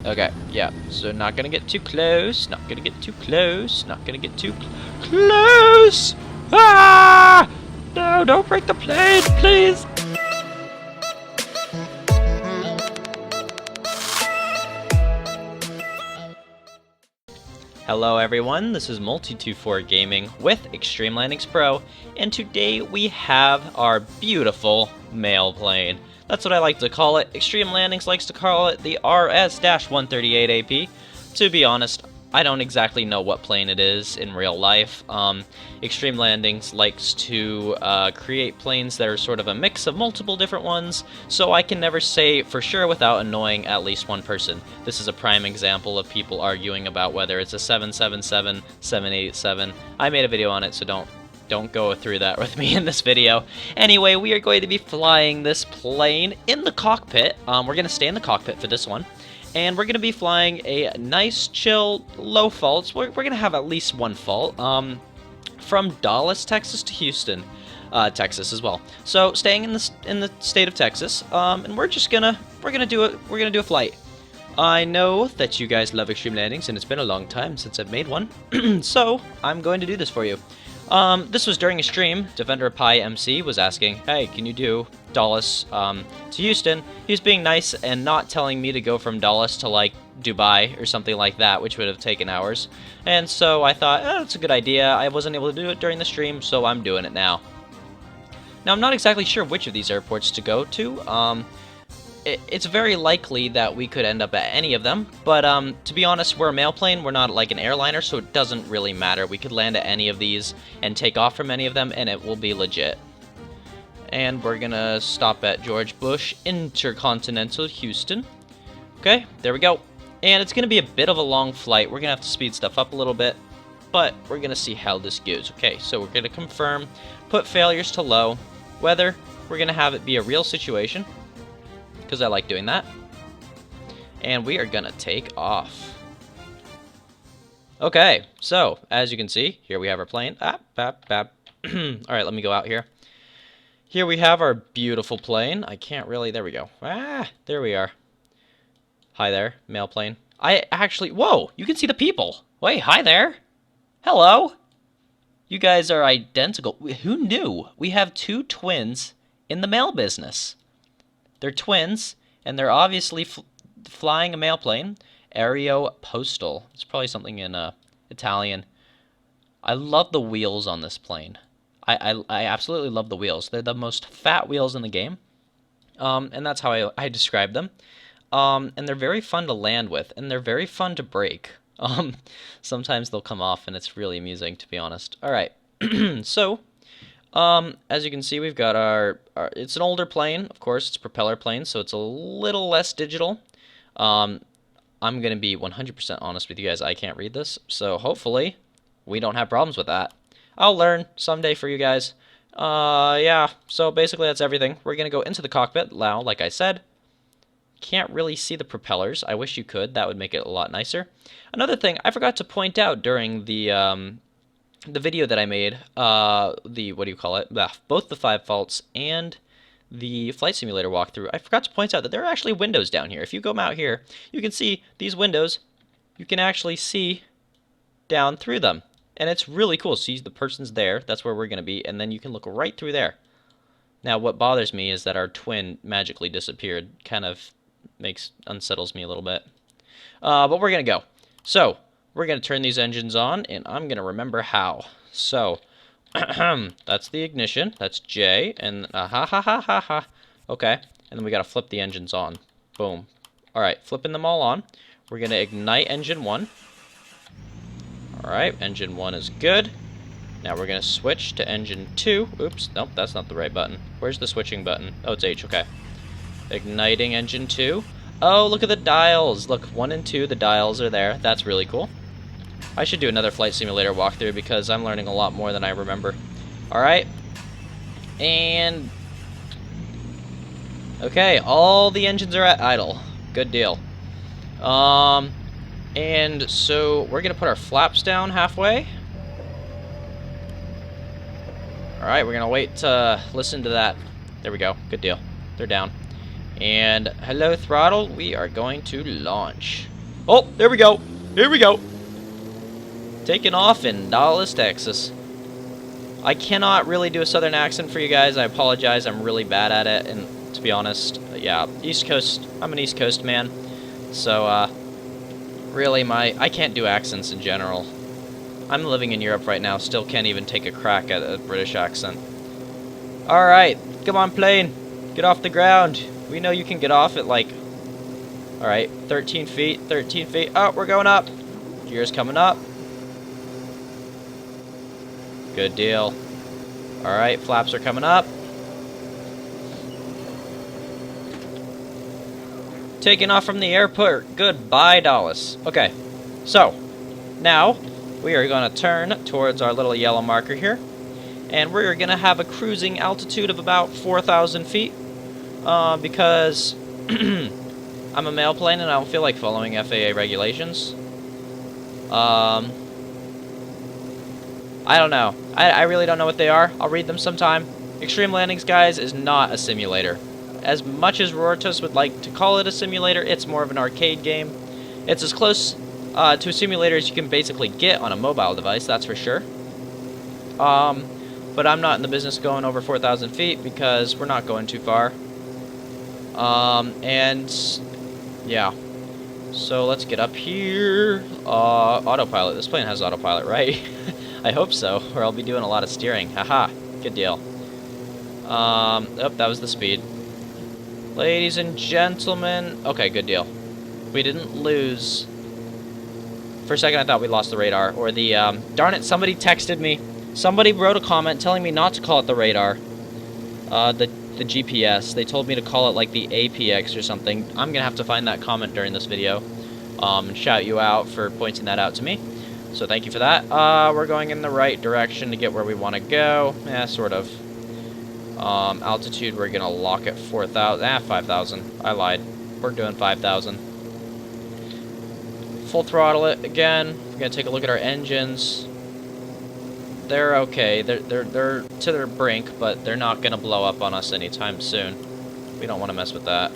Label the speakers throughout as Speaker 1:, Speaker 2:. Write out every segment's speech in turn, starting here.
Speaker 1: Okay, yeah. So not gonna get too close. Not gonna get too close. Not gonna get too close. Ah! No, don't break the plane, please. Hello everyone, this is Multi24 Gaming with Extreme Landings Pro, and today we have our beautiful mail plane. That's what I like to call it. Extreme Landings likes to call it the RS-138AP. To be honest, I don't exactly know what plane it is in real life. Extreme Landings likes to create planes that are sort of a mix of multiple different ones, so I can never say for sure without annoying at least one person. This is a prime example of people arguing about whether it's a 777, 787. I made a video on it, so don't go through that with me in this video. Anyway, we are going to be flying this plane in the cockpit. We're going to stay in the cockpit for this one. And we're going to be flying a nice, chill, low faults. We're going to have at least one fault. From Dallas, Texas to Houston, Texas as well. So staying in the state of Texas, and we're gonna do a flight. I know that you guys love Extreme Landings, and it's been a long time since I've made one, so I'm going to do this for you. This was during a stream. Defender Pi MC was asking, hey, can you do Dallas to Houston? He was being nice and not telling me to go from Dallas to like Dubai or something like that, which would have taken hours. And so I thought, oh, that's a good idea. I wasn't able to do it during the stream, so I'm doing it now. Now, I'm not exactly sure which of these airports to go to. It's very likely that we could end up at any of them, but to be honest, we're a mail plane, we're not like an airliner, so it doesn't really matter. We could land at any of these and take off from any of them, and it will be legit. And we're gonna stop at George Bush Intercontinental Houston. Okay, there we go. And it's gonna be a bit of a long flight. We're gonna have to speed stuff up a little bit, but we're gonna see how this goes. Okay, so we're gonna confirm, put failures to low, weather, we're gonna have it be a real situation, because I like doing that. And we are gonna take off. Okay, so as you can see, here we have our plane. Alright, let me go out here. Here we have our beautiful plane. I can't really, there we go. There we are. Hi there, mail plane. I actually, whoa, you can see the people. Wait, hi there. Hello. You guys are identical. Who knew? We have two twins in the mail business. They're twins, and they're obviously flying a mail plane. Aereo Postal. It's probably something in Italian. I love the wheels on this plane. I absolutely love the wheels. They're the most fat wheels in the game. And that's how I describe them. And they're very fun to land with, and they're very fun to break. Sometimes they'll come off, and it's really amusing, to be honest. Alright, so... as you can see, we've got our it's an older plane, of course, it's a propeller plane, so it's a little less digital. I'm going to be 100% honest with you guys, I can't read this, so hopefully we don't have problems with that. I'll learn someday for you guys. Yeah, so basically that's everything. We're going to go into the cockpit now, like I said. Can't really see the propellers. I wish you could, that would make it a lot nicer. Another thing, I forgot to point out during the video that I made, what do you call it? Both the 5 faults and the flight simulator walkthrough, I forgot to point out that there are actually windows down here. If you go out here, you can see these windows. You can actually see down through them. And it's really cool. See, the person's there. That's where we're going to be. And then you can look right through there. Now, what bothers me is that our twin magically disappeared. Kind of unsettles me a little bit. But we're going to go. So, we're going to turn these engines on, and I'm going to remember how. So, that's the ignition. That's J, and okay, and then we got to flip the engines on. Boom. Alright, flipping them all on. We're going to ignite engine 1. Alright, engine 1 is good. Now we're going to switch to engine 2. Oops, nope, that's not the right button. Where's the switching button? Oh, it's H, okay. Igniting engine 2. Oh, look at the dials. Look, 1 and 2, the dials are there. That's really cool. I should do another flight simulator walkthrough because I'm learning a lot more than I remember. Alright. And... okay, all the engines are at idle. Good deal. And so we're going to put our flaps down halfway. Alright, we're going to wait to listen to that. There we go. Good deal. They're down. And hello, throttle. We are going to launch. Oh, there we go. Here we go. Taking off in Dallas, Texas. I cannot really do a southern accent for you guys. I apologize. I'm really bad at it. And to be honest, yeah, East Coast. I'm an East Coast man. So, really, I can't do accents in general. I'm living in Europe right now. Still can't even take a crack at a British accent. Alright. Come on, plane. Get off the ground. We know you can get off at, like... Alright, 13 feet, 13 feet. Oh, we're going up. Gears coming up. Good deal. Alright, flaps are coming up. Taking off from the airport. Goodbye, Dallas. Okay, so, now, we are going to turn towards our little yellow marker here. And we're going to have a cruising altitude of about 4,000 feet. Because I'm a male plane and I don't feel like following FAA regulations. I don't know. I really don't know what they are. I'll read them sometime. Extreme Landings, guys, is not a simulator. As much as Rortus would like to call it a simulator, it's more of an arcade game. It's as close to a simulator as you can basically get on a mobile device, that's for sure. But I'm not in the business of going over 4,000 feet because we're not going too far. And yeah. So let's get up here. Autopilot. This plane has autopilot, right? I hope so, or I'll be doing a lot of steering. Haha. Good deal. Oh, that was the speed. Ladies and gentlemen. Okay, good deal. We didn't lose. For a second I thought we lost the radar. Or the, darn it, somebody texted me. Somebody wrote a comment telling me not to call it the radar. The GPS. They told me to call it like the APX or something. I'm gonna have to find that comment during this video. And shout you out for pointing that out to me. So thank you for that. We're going in the right direction to get where we want to go. Yeah, sort of. Altitude, we're gonna lock at 4,000. 5,000. I lied. We're doing 5,000. Full throttle it again. We're gonna take a look at our engines. They're okay. They're to their brink, but they're not gonna blow up on us anytime soon. We don't want to mess with that.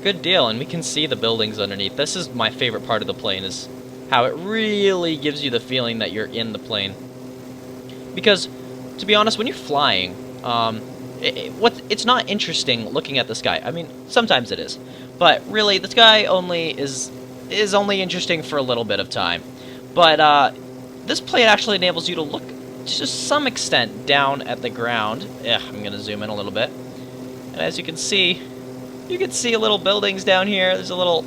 Speaker 1: Good deal, and we can see the buildings underneath. This is my favorite part of the plane, is how it really gives you the feeling that you're in the plane. Because, to be honest, when you're flying, it's not interesting looking at the sky. I mean, sometimes it is, but really, the sky is only interesting for a little bit of time. But this plane actually enables you to look to some extent down at the ground. Yeah, I'm gonna zoom in a little bit, and as you can see little buildings down here. There's a little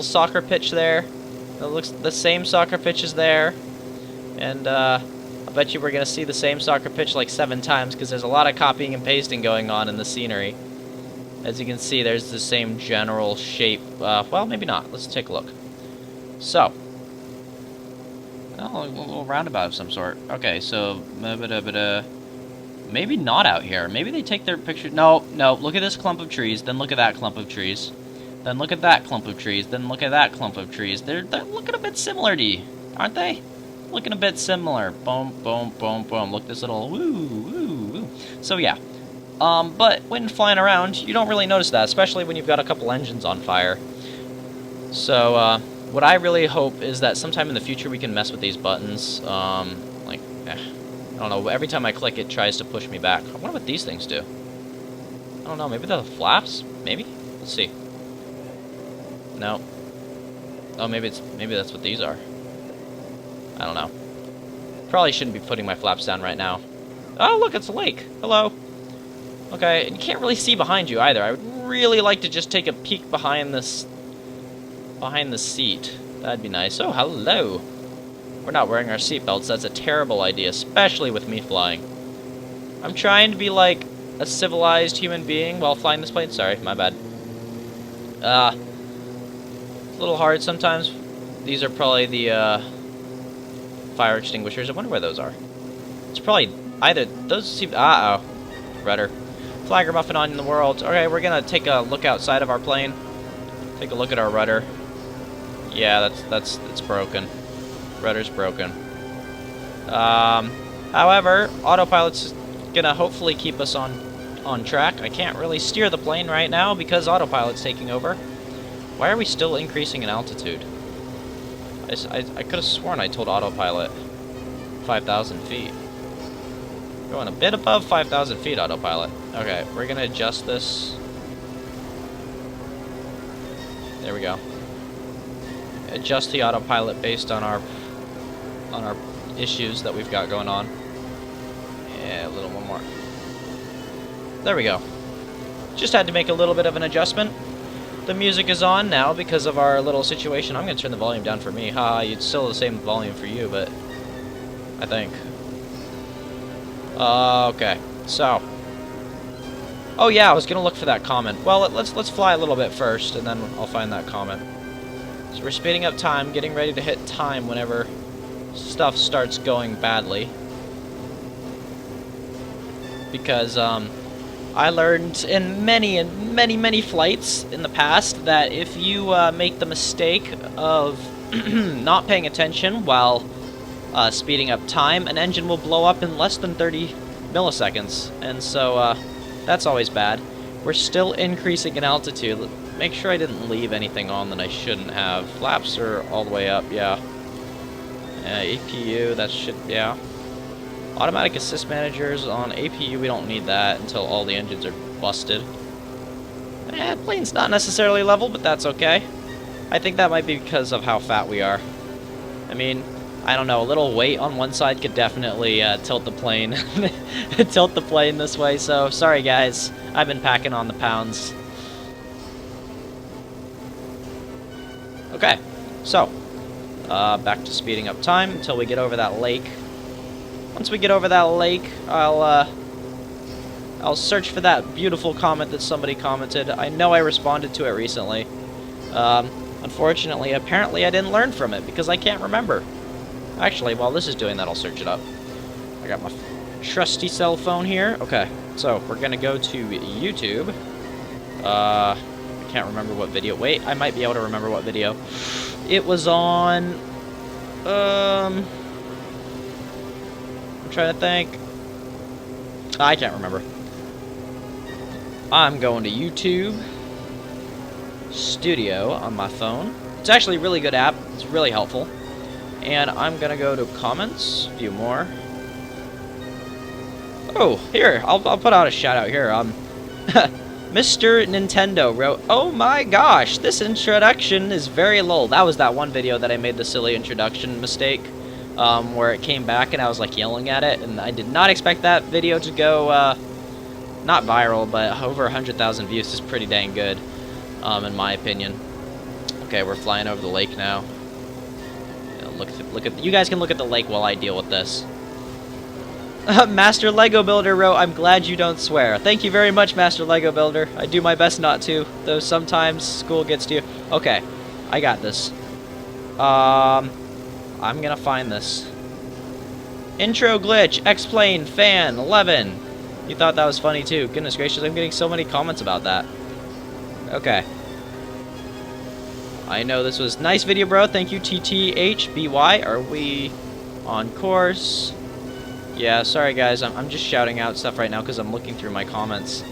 Speaker 1: soccer pitch there. It looks the same soccer pitch is there, and I bet you we're gonna see the same soccer pitch like 7 times because there's a lot of copying and pasting going on in the scenery. As you can see, there's the same general shape. Well, maybe not. Let's take a look. So, oh, a little roundabout of some sort. Okay, so maybe not out here. Maybe they take their picture. No. Look at this clump of trees. Then look at that clump of trees. Then look at that clump of trees. Then look at that clump of trees. They're looking a bit similar to you, aren't they? Looking a bit similar. Boom, boom, boom, boom. Look, this little woo, woo, woo. So yeah. But when flying around, you don't really notice that, especially when you've got a couple engines on fire. So, what I really hope is that sometime in the future we can mess with these buttons. I don't know. Every time I click, it tries to push me back. I wonder what these things do. I don't know. Maybe they're the flaps? Maybe? Let's see. No. Oh, maybe that's what these are. I don't know. Probably shouldn't be putting my flaps down right now. Oh, look, it's a lake. Hello. Okay, and you can't really see behind you either. I would really like to just take a peek behind the seat. That'd be nice. Oh, hello. We're not wearing our seatbelts. That's a terrible idea, especially with me flying. I'm trying to be like a civilized human being while flying this plane. Sorry, my bad. It's a little hard sometimes. These are probably the fire extinguishers. I wonder where those are. It's probably either those seem. Uh-oh. Rudder. Flagger muffin on in the world. Okay, we're gonna take a look outside of our plane. Take a look at our rudder. Yeah, it's broken. Rudder's broken. However, autopilot's gonna hopefully keep us on track. I can't really steer the plane right now because autopilot's taking over. Why are we still increasing in altitude? I could have sworn I told autopilot 5,000 feet. Going a bit above 5,000 feet, autopilot. Okay, we're gonna adjust this. There we go. Adjust the autopilot based on our issues that we've got going on. Yeah, a little one more. There we go. Just had to make a little bit of an adjustment. The music is on now because of our little situation. I'm gonna turn the volume down for me. Haha, it's still the same volume for you, but I think. Okay, so. Oh yeah, I was gonna look for that comment. Well, let's fly a little bit first, and then I'll find that comment. So we're speeding up time, getting ready to hit time whenever stuff starts going badly. Because I learned in many flights in the past that if you make the mistake of not paying attention while speeding up time, an engine will blow up in less than 30 milliseconds, and so that's always bad. We're still increasing in altitude. Make sure I didn't leave anything on that I shouldn't have. Flaps are all the way up, yeah. APU, that should, yeah. Automatic assist managers on APU, we don't need that until all the engines are busted. Plane's not necessarily level, but that's okay. I think that might be because of how fat we are. I mean, I don't know, a little weight on one side could definitely tilt the plane tilt the plane this way, so sorry guys, I've been packing on the pounds. Okay, so back to speeding up time until we get over that lake. Once we get over that lake, I'll search for that beautiful comment that somebody commented. I know I responded to it recently. Unfortunately, apparently I didn't learn from it because I can't remember. Actually, while this is doing that, I'll search it up. I got my trusty cell phone here. Okay, so we're gonna go to YouTube. I can't remember what video. Wait, I might be able to remember what video. It was on. I'm trying to think. I can't remember. I'm going to YouTube Studio on my phone. It's actually a really good app. It's really helpful. And I'm gonna go to comments, view more. Oh, here, I'll put out a shout out here. Mr. Nintendo wrote, "Oh my gosh, this introduction is very lull." That was that one video that I made the silly introduction mistake, where it came back and I was like yelling at it, and I did not expect that video to go, not viral, but over 100,000 views is pretty dang good, in my opinion. Okay, we're flying over the lake now. Look at you guys can look at the lake while I deal with this. Master Lego Builder wrote, "I'm glad you don't swear." Thank you very much, Master Lego Builder. I do my best not to, though sometimes school gets to you. Okay, I got this. I'm gonna find this. Intro glitch, X-Plane, fan, 11. You thought that was funny too. Goodness gracious, I'm getting so many comments about that. Okay. I know this was nice video, bro. Thank you, TTHBY. Are we on course? Yeah, sorry guys. I'm just shouting out stuff right now because I'm looking through my comments.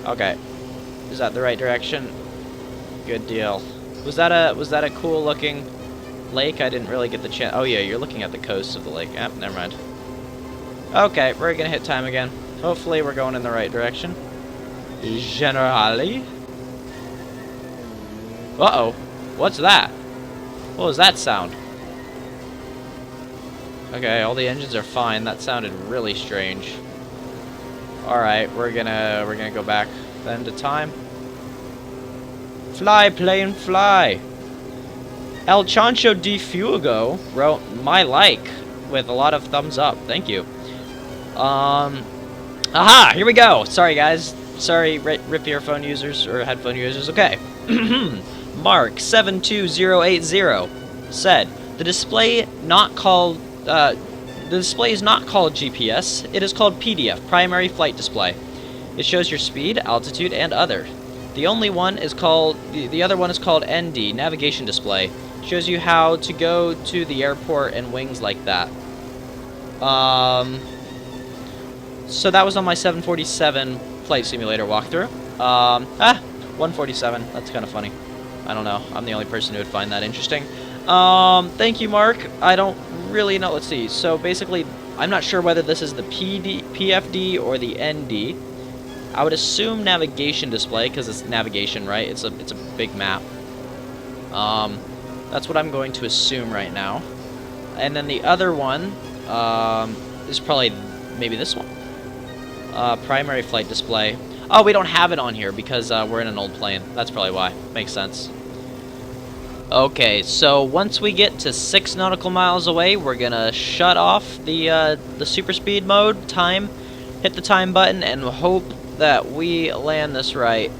Speaker 1: Okay. Is that the right direction? Good deal. Was that a cool looking lake? I didn't really get the chance. Oh yeah, you're looking at the coast of the lake. Ah, never mind. Okay, we're gonna hit time again. Hopefully we're going in the right direction. Generally. Uh-oh. What's that? What was that sound? Okay, all the engines are fine. That sounded really strange. Alright, we're gonna go back then to time. Fly, plane, fly! El Chancho de Fuego wrote, "My like," with a lot of thumbs up. Thank you. Aha! Here we go! Sorry, guys. Sorry, rip earphone users or headphone users. Okay. Mark 72080 said, the display is not called GPS. It is called PDF, primary flight display. It shows your speed, altitude, and other. The other one is called ND, navigation display. Shows you how to go to the airport and wings like that. So that was on my 747 flight simulator walkthrough. 147. That's kind of funny. I don't know. I'm the only person who would find that interesting. Thank you, Mark. I don't really know. Let's see. So basically, I'm not sure whether this is the PFD or the ND. I would assume navigation display because it's navigation, right? It's a big map. That's what I'm going to assume right now. And then the other one is probably maybe this one. Primary flight display. Oh, we don't have it on here because we're in an old plane. That's probably why. Makes sense. Okay, so once we get to 6 nautical miles away, we're gonna shut off the super speed mode time, hit the time button, and hope that we land this right.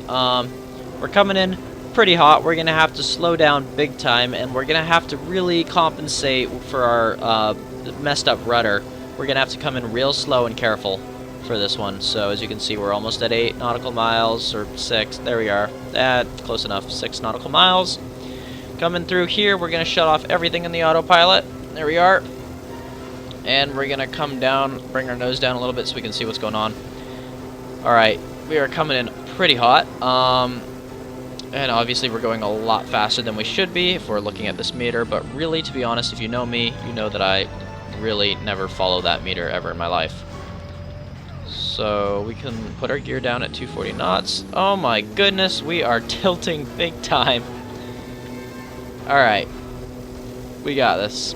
Speaker 1: We're coming in pretty hot. We're gonna have to slow down big time, and we're gonna have to really compensate for our messed up rudder. We're gonna have to come in real slow and careful for this one. So as you can see, we're almost at 8 nautical miles, or 6. There we are. Close enough. 6 nautical miles. Coming through here, we're going to shut off everything in the autopilot. There we are. And we're going to come down, bring our nose down a little bit so we can see what's going on. Alright, we are coming in pretty hot. And obviously we're going a lot faster than we should be if we're looking at this meter. But really, to be honest, if you know me, you know that I really never follow that meter ever in my life. So we can put our gear down at 240 knots. Oh my goodness, we are tilting big time. Alright, we got this.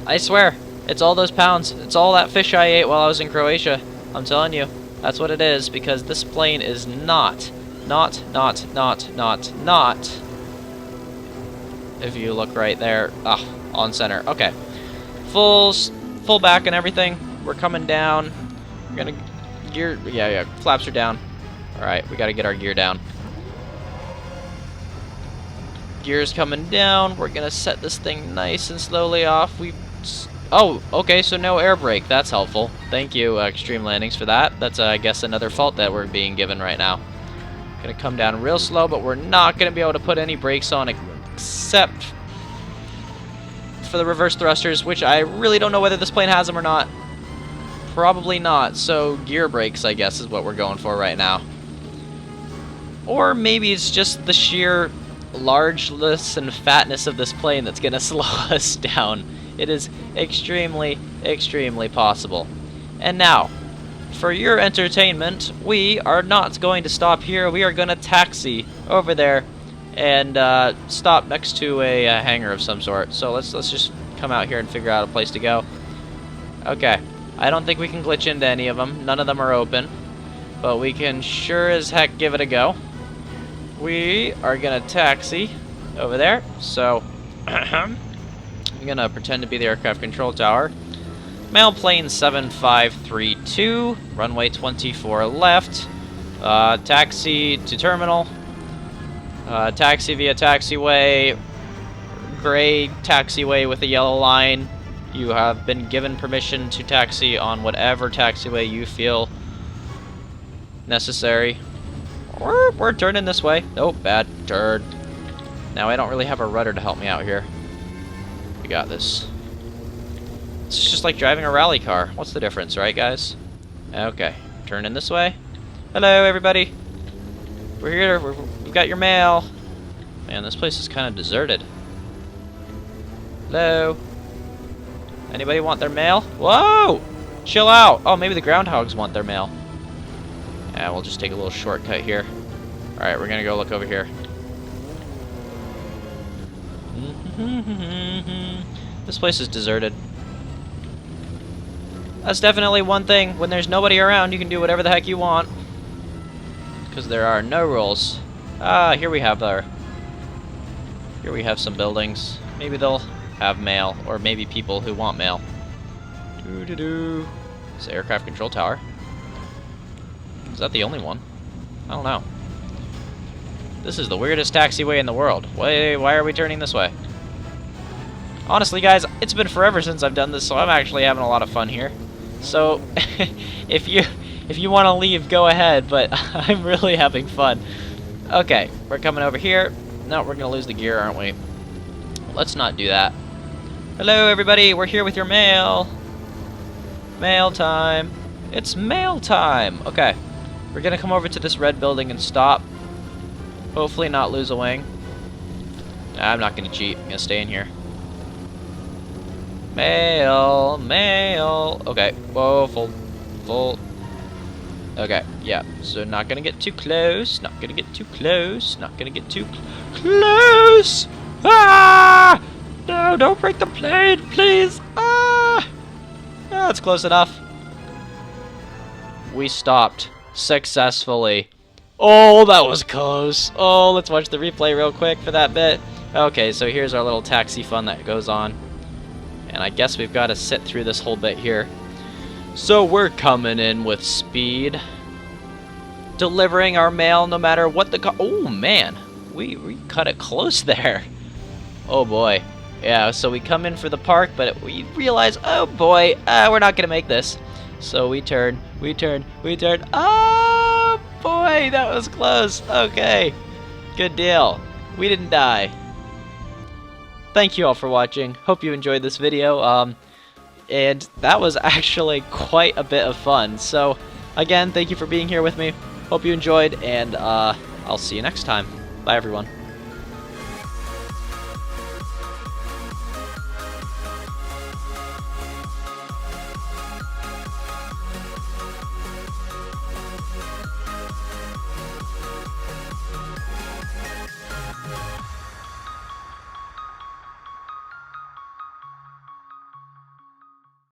Speaker 1: I swear, it's all those pounds. It's all that fish I ate while I was in Croatia. I'm telling you, that's what it is, because this plane is not. If you look right there, on center. Okay, full back and everything. We're coming down. We're gonna gear. Yeah. Flaps are down. All right, we got to get our gear down. Gears coming down. We're gonna set this thing nice and slowly off. Oh, okay, so no air brake. That's helpful. Thank you, Extreme Landings, for that. That's, I guess, another fault that we're being given right now. Gonna come down real slow, but we're not gonna be able to put any brakes on except for the reverse thrusters, which I really don't know whether this plane has them or not. Probably not. So gear brakes, I guess, is what we're going for right now. Or maybe it's just the sheer largeness and fatness of this plane that's gonna slow us down. It is extremely possible. And now, for your entertainment, we are not going to stop here. We are going to taxi over there and stop next to a hangar of some sort. So let's just come out here and figure out a place to go. Okay, I don't think we can glitch into any of them. None of them are open, but we can sure as heck give it a go. We are gonna taxi over there, so I'm gonna pretend to be the aircraft control tower. Mail plane 7532, runway 24 left, taxi to terminal, taxi via taxiway, gray taxiway with a yellow line. You have been given permission to taxi on whatever taxiway you feel necessary. We're turning this way. Nope, bad turn. Now I don't really have a rudder to help me out here. We got this. It's just like driving a rally car. What's the difference, right, guys? Okay, turning this way. Hello, everybody. We're here. We've got your mail. Man, this place is kind of deserted. Hello. Anybody want their mail? Whoa! Chill out. Oh, maybe the groundhogs want their mail. Yeah, we'll just take a little shortcut here. Alright, we're gonna go look over here. This place is deserted. That's definitely one thing. When there's nobody around, you can do whatever the heck you want. Because there are no rules. Ah, here we have some buildings. Maybe they'll have mail, or maybe people who want mail. It's the aircraft control tower. Is that the only one? I don't know. This is the weirdest taxiway in the world. Why are we turning this way? Honestly, guys, it's been forever since I've done this, so I'm actually having a lot of fun here. So, if you want to leave, go ahead, but I'm really having fun. Okay, we're coming over here. No, we're going to lose the gear, aren't we? Let's not do that. Hello, everybody. We're here with your mail. Mail time. It's mail time. Okay. We're going to come over to this red building and stop. Hopefully not lose a wing. I'm not gonna cheat. I'm gonna stay in here. Mail, mail. Okay. Whoa, full. Okay, yeah. So not gonna get too close. Not gonna get too close. Not gonna get too close. Ah! No, don't break the plane, please. Ah! That's close enough. We stopped successfully. Oh, that was close. Oh, let's watch the replay real quick for that bit. Okay, so here's our little taxi fun that goes on. And I guess we've got to sit through this whole bit here. So we're coming in with speed. Delivering our mail no matter what the oh, man. We cut it close there. Oh, boy. Yeah, so we come in for the park, but we realize, oh, boy, we're not going to make this. So we turn. Oh, boy, that was close. Okay, good deal. We didn't die. Thank you all for watching. Hope you enjoyed this video. And that was actually quite a bit of fun. So, again, thank you for being here with me. Hope you enjoyed, and I'll see you next time. Bye, everyone.